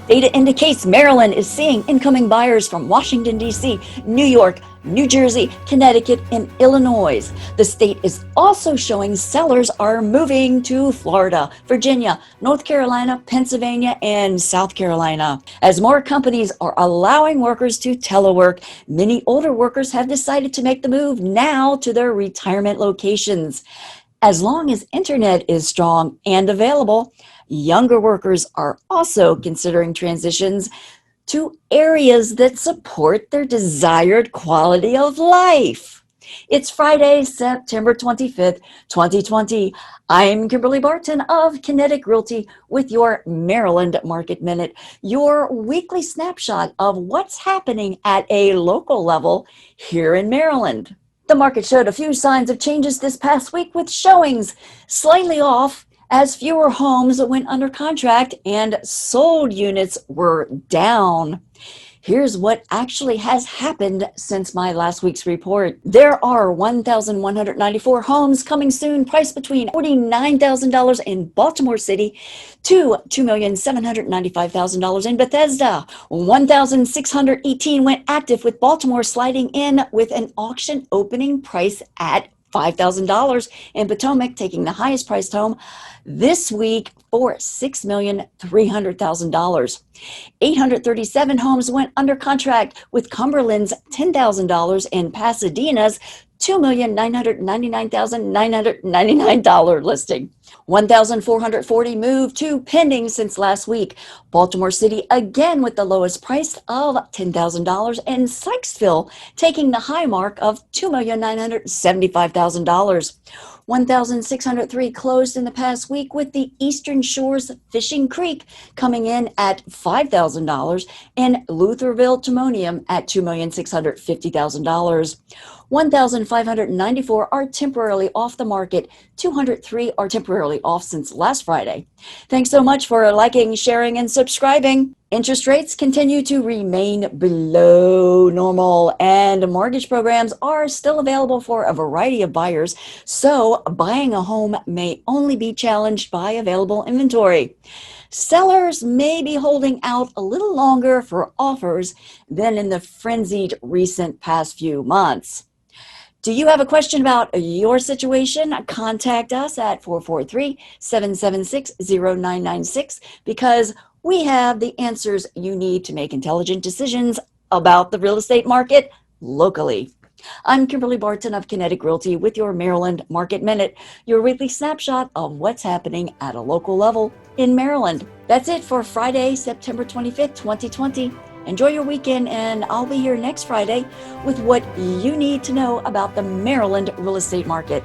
Data indicates Maryland is seeing incoming buyers from Washington, D.C., New York, New Jersey, Connecticut, and Illinois. The state is also showing sellers are moving to Florida, Virginia, North Carolina, Pennsylvania, and South Carolina. As more companies are allowing workers to telework, many older workers have decided to make the move now to their retirement locations. As long as internet is strong and available, younger workers are also considering transitions to areas that support their desired quality of life. It's Friday, September 25th, 2020. I'm Kimberly Barton of Kinetic Realty with your Maryland Market Minute, your weekly snapshot of what's happening at a local level here in Maryland. The market showed a few signs of changes this past week with showings slightly off as fewer homes went under contract and sold units were down. Here's what actually has happened since my last week's report. There are 1,194 homes coming soon, priced between $49,000 in Baltimore City to $2,795,000 in Bethesda. 1,618 went active, with Baltimore sliding in with an auction opening price at $5,000, and Potomac taking the highest priced home this week for $6,300,000. 837 homes went under contract, with Cumberland's $10,000 and Pasadena's $2,999,999 listing. 1,440 moved to pending since last week. Baltimore City again with the lowest price of $10,000, and Sykesville taking the high mark of $2,975,000. 1,603 closed in the past week, with the Eastern Shores Fishing Creek coming in at $5,000 and Lutherville Timonium at $2,650,000. 1,594 are temporarily off the market. 203 are temporarily off since last Friday. Thanks so much for liking, sharing, and subscribing. Interest rates continue to remain below normal, and mortgage programs are still available for a variety of buyers, so buying a home may only be challenged by available inventory. Sellers may be holding out a little longer for offers than in the frenzied recent past few months. Do you have a question about your situation? Contact us at 443-776-0996, because we have the answers you need to make intelligent decisions about the real estate market locally. I'm Kimberly Barton of Kinetic Realty with your Maryland Market Minute, your weekly snapshot of what's happening at a local level in Maryland. That's it for Friday, September 25th, 2020. Enjoy your weekend, and I'll be here next Friday with what you need to know about the Maryland real estate market.